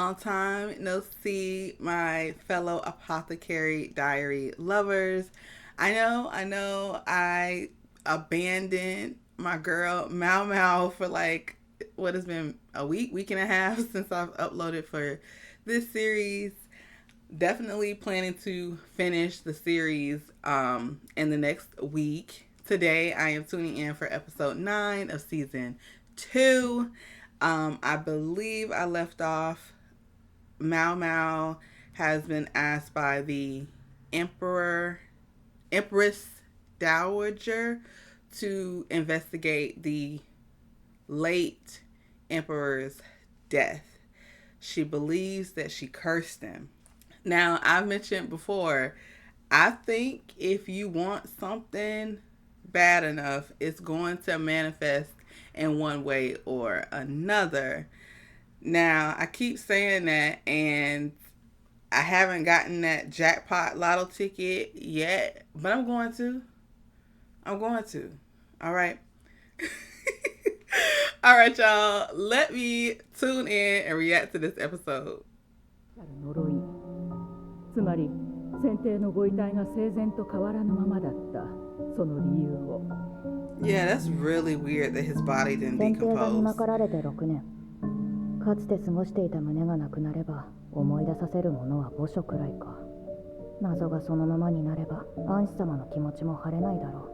Long time no see, my fellow Apothecary Diary lovers. I abandoned my girl Mao Mao for like what has been a week and a half since I've uploaded for this series. Definitely planning to finish the series in the next week. Today I am tuning in for episode 9 of season 2. I believe I left off. Mao Mao has been asked by the Empress Dowager to investigate the late emperor's death. She believes that she cursed him. Now, I've mentioned before, I think if you want something bad enough, it's going to manifest in one way or another. Now, I keep saying that, and I haven't gotten that jackpot lotto ticket yet, but I'm going to. I'm going to. All right. All right, y'all. Let me tune in and react to this episode. 呪いつまり先帝のご遺体が生前と変わらぬままだったその理由を Yeah, that's really weird that his body didn't 先帝が見ま decompose. かられて6年かつて過ごしていた胸がなくなれば思い出させるものは墓所くらいか謎がそのままになればアンシ様の気持ちも晴れないだろ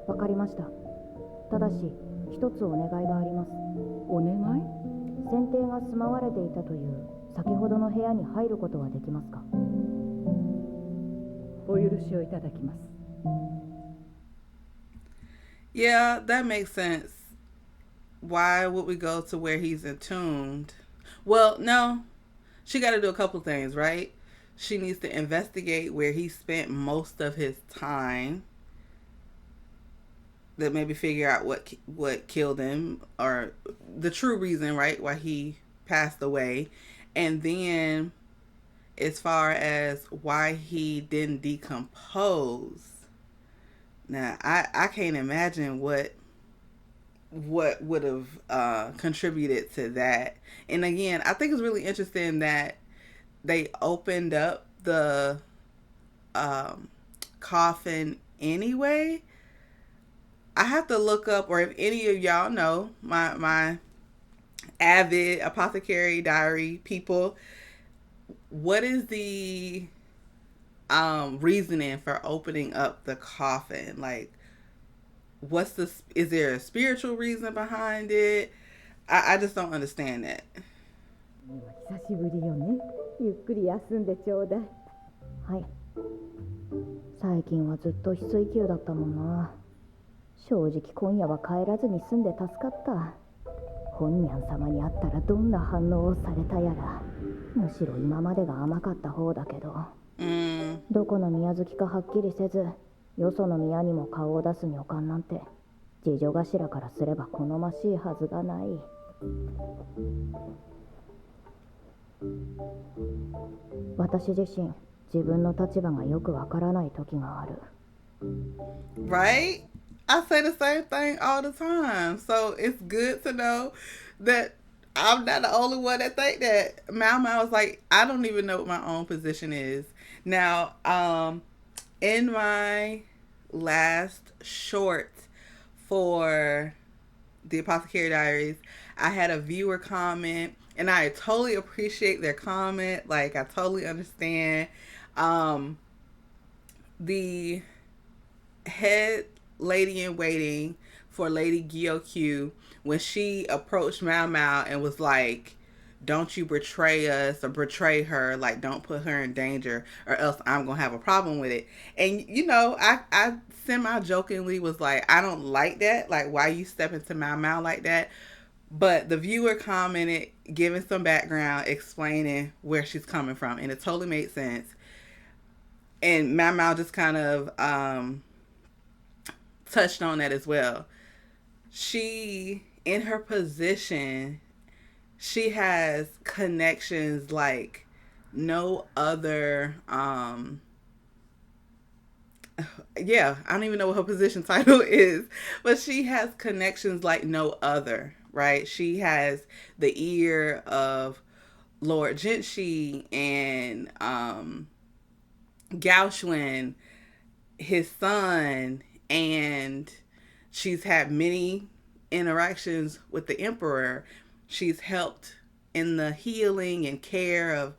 うわかりましたただし一つお願いがありますお願い先帝が住まわれていたという先ほどの部屋に入ることはできますかお許しをいただきます Yeah, that makes sense. Why would we go to where he's entombed? Well, no. She got to do a couple things, right? She needs to investigate where he spent most of his time. That maybe figure out what killed him or the true reason, right? Why he passed away. And then as far as why he didn't decompose. Now, I can't imagine what would have contributed to that. And again, I think it's really interesting that they opened up the coffin anyway. I have to look up, or if any of y'all know, my avid Apothecary Diary people, what is the reasoning for opening up the coffin? Like, is there a spiritual reason behind it? I just don't understand that. 久しぶりよねゆっくり休んでちょうだいはい最近はずっと翡翠宮だったもんな正直今夜は帰らずに済んで助かった本ニャン様に会ったらどんな反応をされたやらむしろ今までが甘かった方だけどどこの宮好きかはっきりせずよその宮にも顔を出す女官なんて次女頭からすれば好ましいはずがない私自身自分の立場がよくわからない時がある Right? I say the same thing all the time. So it's good to know that I'm not the only one that think that. Mao Mao was like, I don't even know what my own position is. Now, in my last short for the Apothecary Diaries, I had a viewer comment, and I totally appreciate their comment. Like, I totally understand. The head lady in waiting for Lady Gyokyu, when she approached Mao Mao and was like, don't you betray us or betray her, like don't put her in danger or else I'm gonna have a problem with it. And you know, I semi-jokingly was like, I don't like that, like why you step into Mao Mao like that. But the viewer commented, giving some background, explaining where she's coming from, and it totally made sense. And Mao Mao just kind of touched on that as well. She, in her position, she has connections like no other yeah, I don't even know what her position title is, but she has connections like no other, right? She has the ear of Lord Jinshi and Gaoxuan, his son, and she's had many interactions with the emperor. She's helped in the healing and care of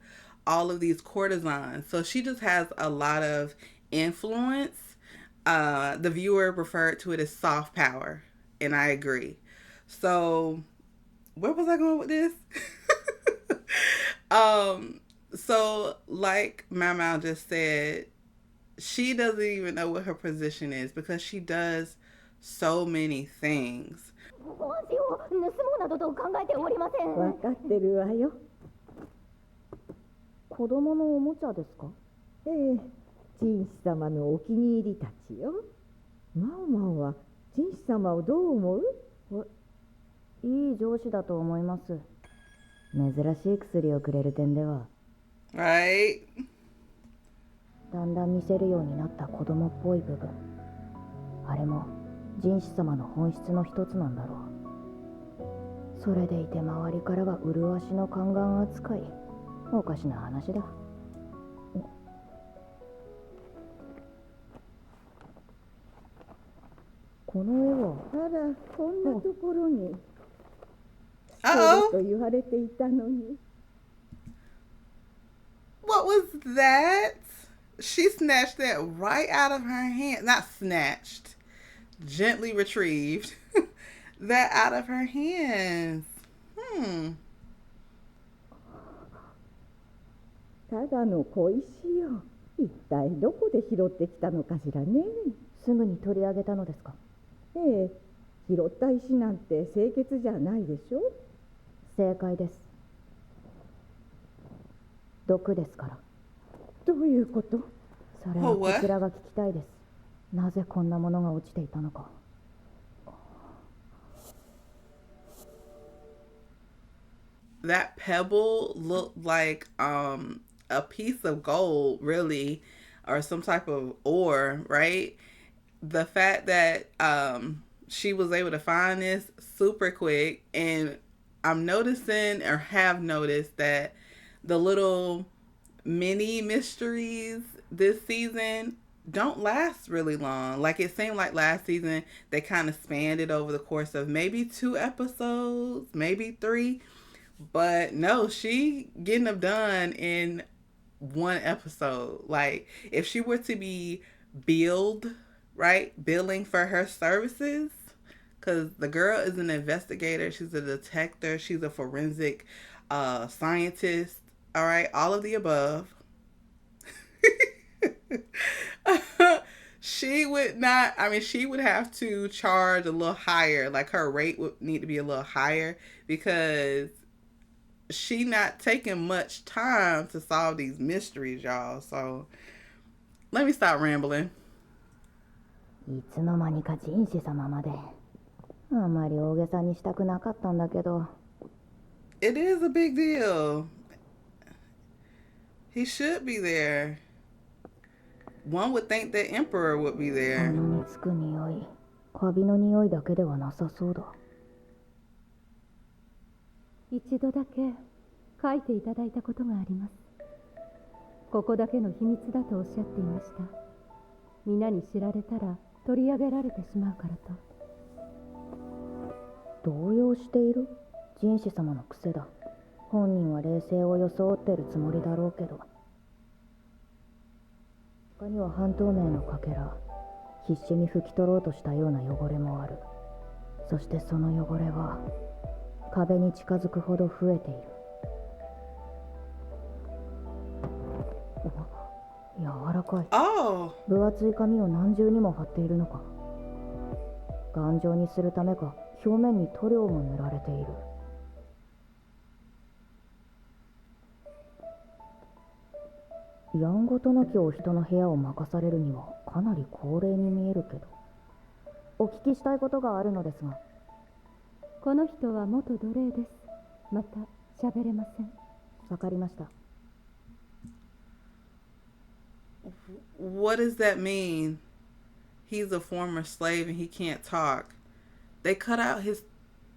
all of these courtesans. So she just has a lot of influence. The viewer referred to it as soft power, and I agree. So, where was I going with this? So like Maomao just said, she doesn't even know what her position is because she does so many things. お味を盗もうなどと考えておりません。分かってるわよ。子供のおもちゃですか？ええ、jinshi様のお気に入りたちよ。マオマオはjinshi様をどう思う？いい上司だと思います。珍しい薬をくれる点では。Right? だんだん見せるようになった子供っぽい部分。あれもjinshi様の本質の一つなんだろう。それでいて周りからは麗しの宦官扱い。おかしな話だ。この絵は。あら、こんなところに。Uh-oh. と言われていたのに。What was that? She snatched that right out of her hand. Not snatched. Gently retrieved that out of her hands. ただの小石よ。一体どこで拾ってきたのかしらね。すぐに取り上げたのですか？ええ、拾った石なんて清潔じゃないでしょ。正解です。毒ですから。どういうこと？それはこちらが聞きたいです。なぜこんなものが落ちていたのか。That pebble looked like a piece of gold, really, or some type of ore, right? The fact that she was able to find this super quick, and I'm noticing or have noticed that the little mini mysteries this season don't last really long. Like it seemed like last season they kind of spanned it over the course of maybe 2 episodes, maybe 3. But no, she getting them done in 1 episode. Like if she were to be billed, right, billing for her services, because the girl is an investigator, she's a detective, she's a forensic scientist, all right, all of the above. She would not, I mean, she would have to charge a little higher. Like her rate would need to be a little higher because she not taking much time to solve these mysteries, y'all. So let me stop rambling. いつの間にかjinshi様まで。あまり大げさにしたくなかったんだけど。It is a big deal. He should be there. One would think the emperor would be there. 鼻につく匂い。カビの匂いだけではなさそうだ。一度だけ書いていただいたことがあります。ここだけの秘密だとおっしゃっていました。皆に知られたら取り上げられてしまうからと。動揺している？jinshi様の癖だ。本人は冷静を装ってるつもりだろうけど。他には半透明のかけら、必死に拭き取ろうとしたような汚れもある。そしてその汚れは壁に近づくほど増えている。柔らかい。分厚い紙を何重にも貼っているのか。頑丈にするためか、表面に塗料も塗られている。やんごとなきお人の部屋を任されるにはかなり高齢に見えるけど。お聞きしたいことがあるのですが。この人は元奴隷です。また喋れません。わかりました。What does that mean? He's a former slave and he can't talk. They cut out his...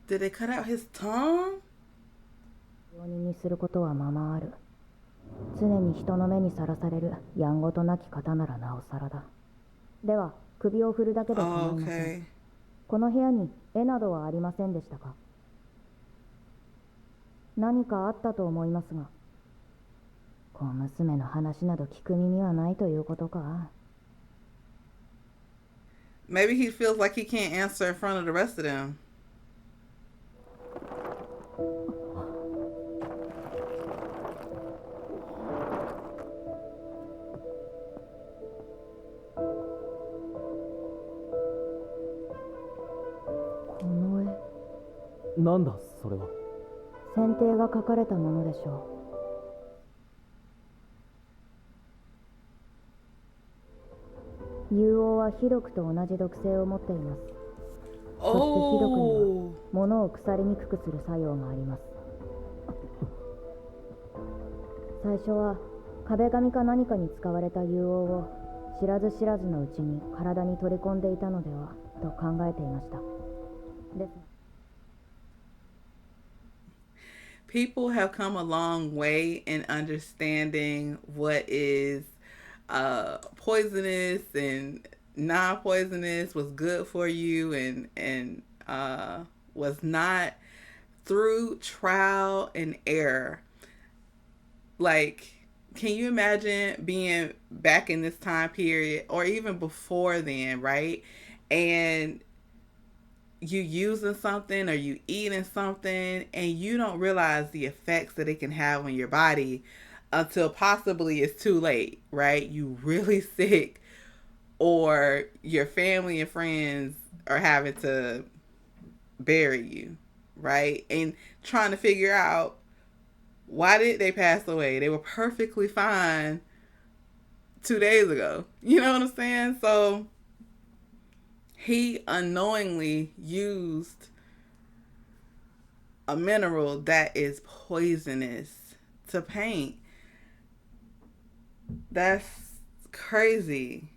Did they cut out his tongue? や病人にすることはままある。常に人の目にさらされるやんごとなき方ならなおさらだ。では首を振るだけで構いません。この部屋に絵などはありませんでしたか？何かあったと思いますが。小娘の話など聞く耳はないということか。Maybe he feels like he can't answer in front of the rest of them. この絵、なんだそれは。剪定が描かれたものでしょう。竜王はひどくと同じ毒性を持っています。そしてひどくには物を腐りにくくする作用があります。最初は壁紙か何かに使われた硫黄を知らず知らずのうちに体に取り込んでいたのではと考えていました。ですがPeople have come a long way in understanding what is poisonous and non-poisonous, what's good for you and was not, through trial and error. Like, can you imagine being back in this time period or even before then, right? And you using something or you eating something and you don't realize the effects that it can have on your body until possibly it's too late, right? You really sick or your family and friends are having to bury you, right? And trying to figure out, why did they pass away? They were perfectly fine 2 days ago. You know what I'm saying? So he unknowingly used a mineral that is poisonous to paint. That's crazy.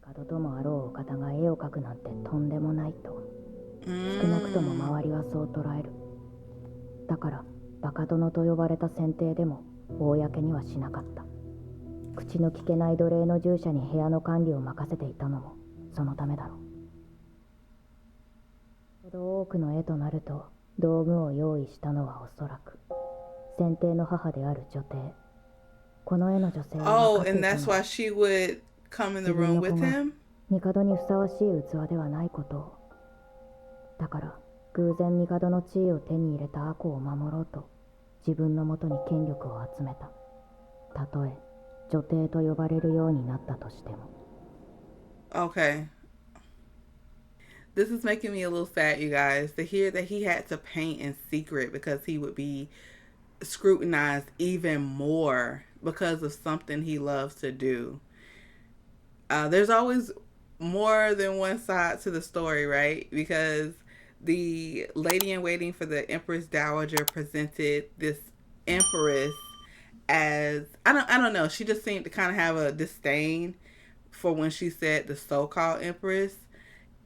門ともあろうお方が絵を描くなんてとんでもないと。少なくとも周りはそう捉える。だからバカ殿と呼ばれた選定でも公にはしなかった。口の聞けない奴隷の従者に部屋の管理を任せていたのもそのためだろう。ほど多くの絵となると道具を用意したのはおそらく選定の母である女帝。この絵の女性は Oh, and that's why she would come in the room with him? 帝にふさわしい器ではないことを。だから偶然帝の地位を手に入れた悪を守ろうと自分のもとに権力を集めた。たとえ女帝と呼ばれるようになったとしても。Okay. This is making me a little sad, you guys, to hear that he had to paint in secret because he would be scrutinized even more because of something he loves to do. There's always more than one side to the story, right? Because the lady in waiting for the Empress Dowager presented this empress as, I don't know, she just seemed to kind of have a disdain for when she said the so-called empress.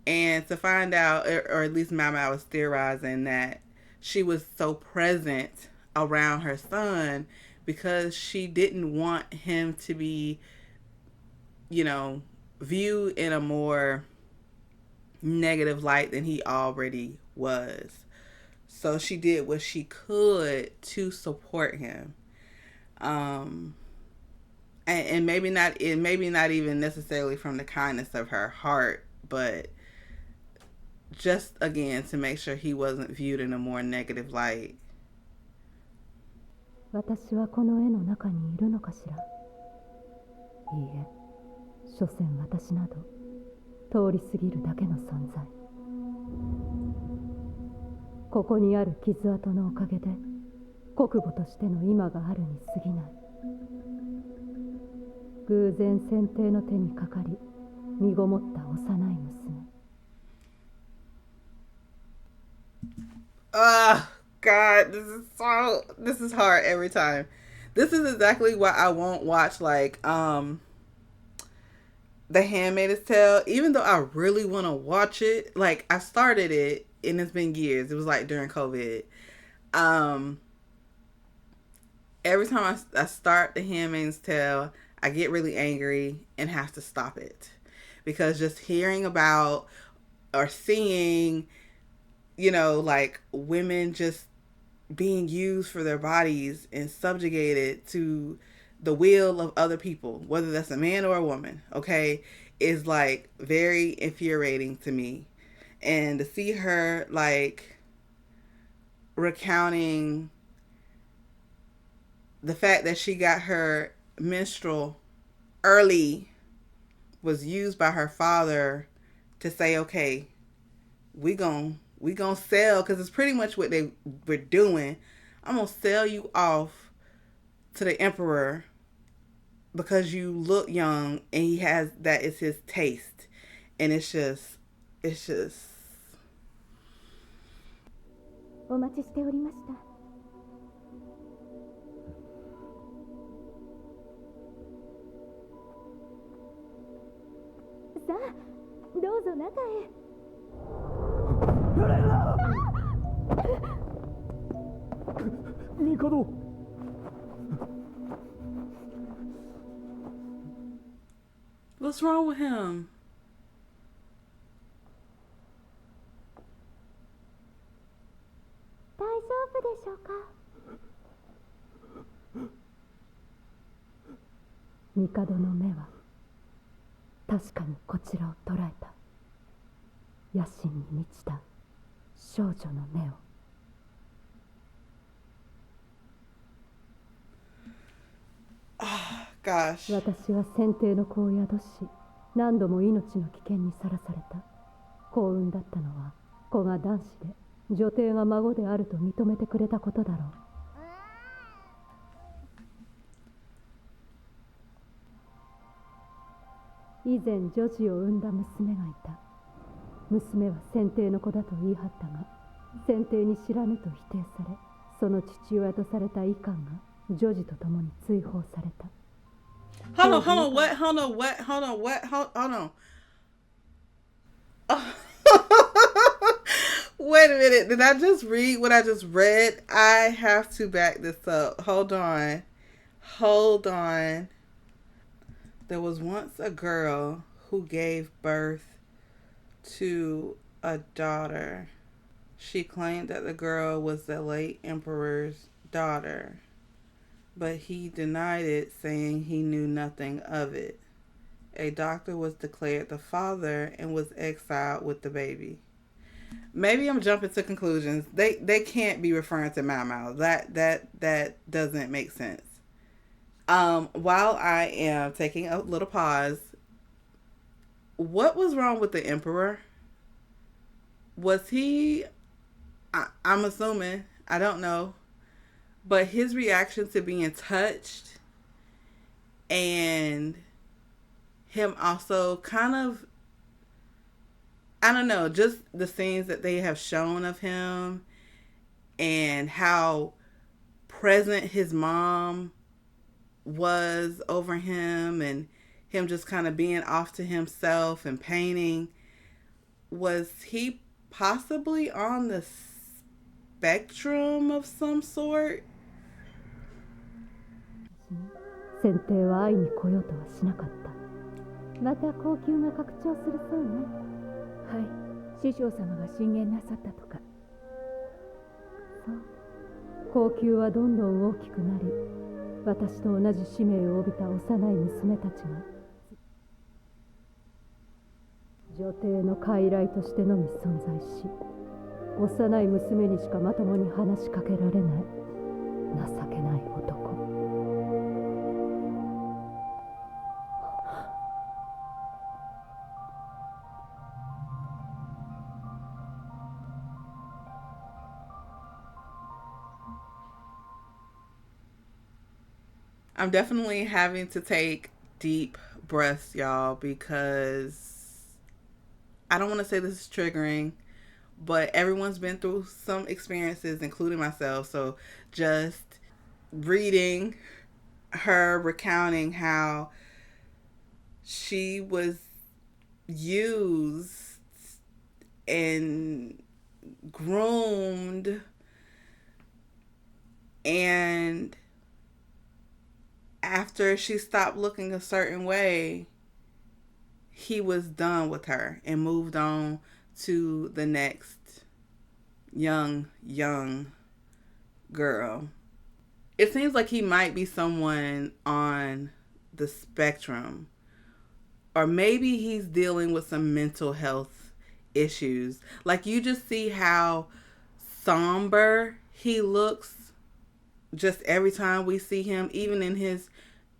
And to find out, or at least Maomao was theorizing that she was so present around her son because she didn't want him to be, you know, viewed in a more negative light than he already was. So she did what she could to support him. And maybe not even necessarily from the kindness of her heart, but just again to make sure he wasn't viewed in a more negative light. 私はこの絵の中にいるのかしら。いいえ、所詮私など通り過ぎるだけの存在。ここにある傷跡のおかげで国母としての今があるに過ぎない。偶然選定の手にかかり身ごもった幼い娘。God, this is hard every time. This is exactly why I won't watch like The Handmaid's Tale, even though I really want to watch it. Like, I started it and it's been years. It was like during COVID. Every time I start The Handmaid's Tale, I get really angry and have to stop it. Because just hearing about or seeing, like women just being used for their bodies and subjugated to the will of other people, whether that's a man or a woman, okay, is like very infuriating to me. And to see her like recounting the fact that she got her menstrual early was used by her father to say, okay, we gon' sell, because it's pretty much what they were doing. I'm gonna sell you off to the emperor because you look young and he has that is his taste. And it's just お待ちしておりました。さあ、どうぞ中へ。帝。What's wrong with him? 大丈夫でしょうか。帝の目は確かにこちらを捉えた。野心に満ちた少女の目を。Gosh. 私は先帝の子を宿し、何度も命の危険にさらされた。幸運だったのは子が男子で、女帝が孫であると認めてくれたことだろう。以前女児を産んだ娘がいた。娘は先帝の子だと言い張ったが、先帝に知らぬと否定され、その父親とされた医官が女児と共に追放された。Hold on, what? Hold on. Wait a minute. Did I just read what I just read? I have to back this up. Hold on. There was once a girl who gave birth to a daughter. She claimed that the girl was the late emperor's daughter, but he denied it, saying he knew nothing of it. A doctor was declared the father and was exiled with the baby. Maybe I'm jumping to conclusions. They can't be referring to Maomao. That doesn't make sense. While I am taking a little pause, what was wrong with the emperor? Was he? I'm assuming. I don't know. But his reaction to being touched and him also kind of, I don't know, just the scenes that they have shown of him and how present his mom was over him and him just kind of being off to himself and painting. Was he possibly on the spectrum of some sort? 先帝は会いに来ようとはしなかった。また高級が拡張するそうね。はい、師匠様が進言なさったとか。そう、高級はどんどん大きくなり、私と同じ使命を帯びた幼い娘たちが女帝の傀儡としてのみ存在し、幼い娘にしかまともに話しかけられない情けない男。I'm definitely having to take deep breaths, y'all, because I don't want to say this is triggering, but everyone's been through some experiences, including myself. So just reading her recounting how she was used and groomed and after she stopped looking a certain way, he was done with her and moved on to the next young girl. It seems like he might be someone on the spectrum, or maybe he's dealing with some mental health issues. Like, you just see how somber he looks just every time we see him, even in his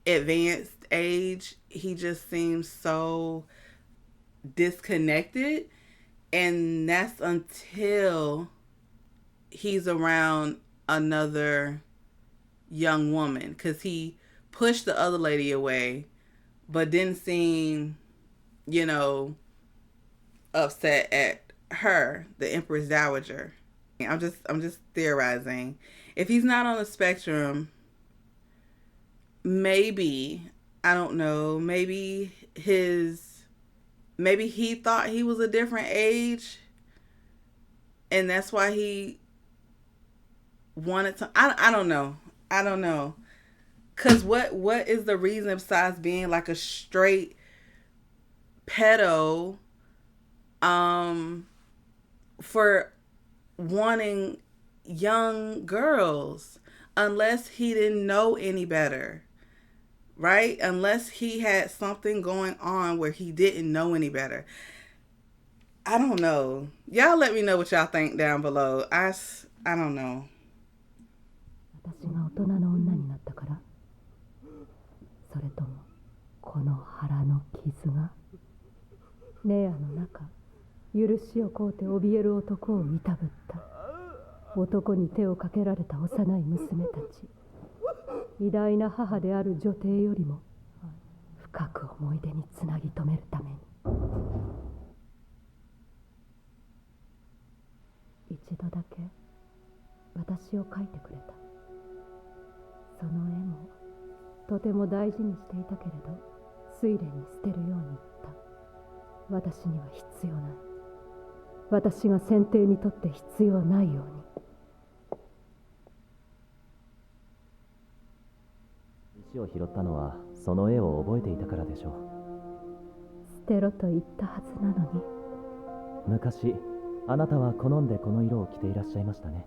advanced age. He just seems so disconnected, and that's until he's around another young woman, because he pushed the other lady away but didn't seem, upset at her, the Empress Dowager. I'm just theorizing. If he's not on the spectrum, maybe, I don't know, maybe he thought he was a different age, and that's why he wanted to. I don't know. Cause what is the reason besides being like a straight pedo, for wanting young girls, unless he didn't know any better, right? Unless he had something going on where he didn't know any better. I don't know. Y'all let me know what y'all think down below. I don't know. 私が大人の女になったから、それともこの腹の傷が、ネアの中、許しを請うて怯える男をいたぶった。男に手をかけられた幼い娘たち、偉大な母である女帝よりも深く思い出につなぎ止めるために。一度だけ私を描いてくれた。その絵もとても大事にしていたけれど、睡蓮に捨てるように言った。私には必要ない。私が選定にとって必要ないように。石を拾ったのはその絵を覚えていたからでしょ捨てろと言ったはずなのに。昔あなたは好んでこの色を着ていらっしゃいましたね。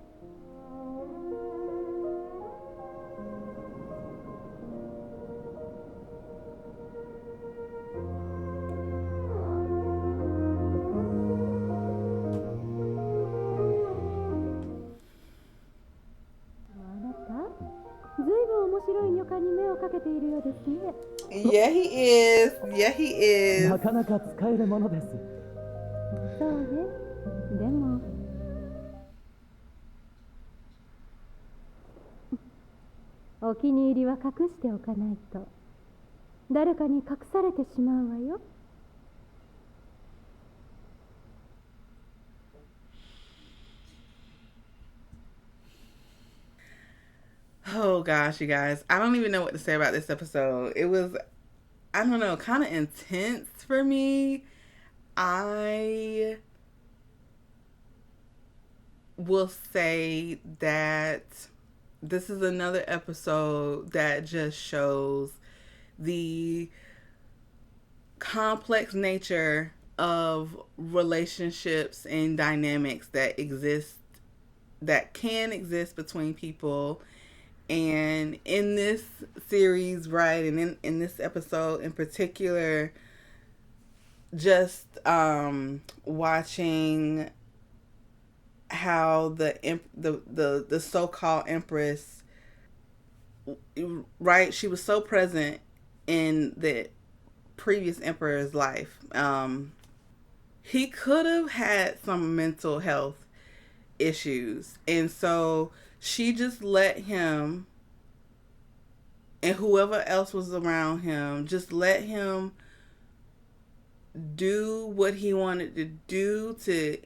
Yeah, he is. Yeah, he is. なかなか使えるものです。そうね。でもお気に入りは隠しておかないと誰かに隠されてしまうわよ。Oh gosh, you guys. I don't even know what to say about this episode. It was, I don't know, kind of intense for me. I will say that this is another episode that just shows the complex nature of relationships and dynamics that can exist between people. And in this series, right, and in this episode in particular, just watching how the so-called Empress, right, she was so present in the previous Emperor's life. He could have had some mental health issues, and so she just let him and whoever else was around him just let him do what he wanted to do to,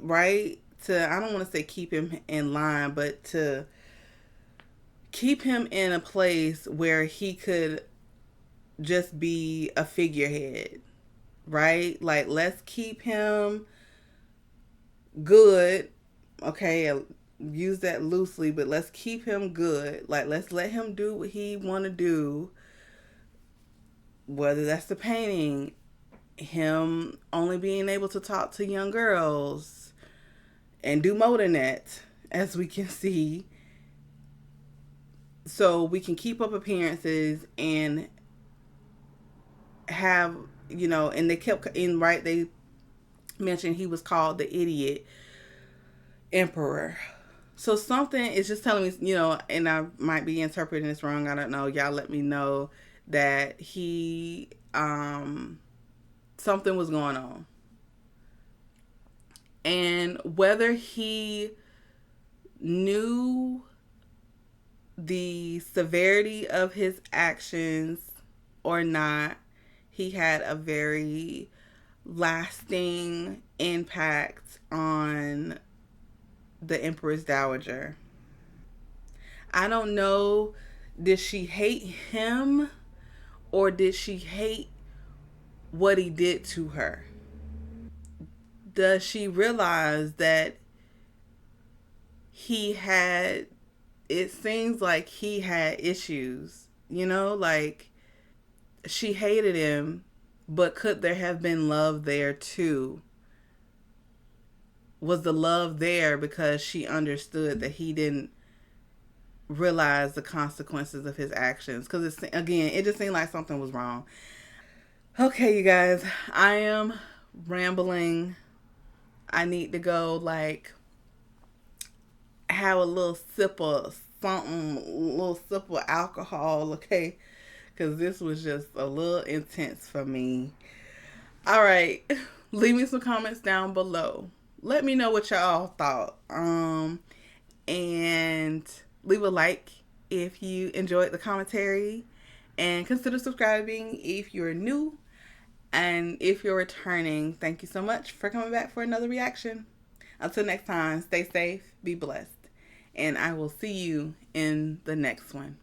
right, to, I don't want to say keep him in line, but to keep him in a place where he could just be a figurehead, right? Like, let's keep him good, okay, use that loosely, but let's keep him good. Like, let's let him do what he want to do, whether that's the painting, him only being able to talk to young girls and do more than that, as we can see, so we can keep up appearances and have, and they kept in, right, they mentioned he was called the idiot emperor. So something is just telling me, and I might be interpreting this wrong, I don't know, y'all let me know, that he something was going on. And whether he knew the severity of his actions or not, he had a very lasting impact on the Empress Dowager. I don't know, did she hate him or did she hate what he did to her? Does she realize that it seems like he had issues, like she hated him, but could there have been love there too? Was the love there because she understood that he didn't realize the consequences of his actions? Because it just seemed like something was wrong. Okay, you guys, I am rambling. I need to go have a little sip of something, a little sip of alcohol, okay? Because this was just a little intense for me. All right, leave me some comments down below. Let me know what y'all thought. And leave a like if you enjoyed the commentary, and consider subscribing if you're new. And if you're returning, thank you so much for coming back for another reaction. Until next time, stay safe, be blessed, and I will see you in the next one.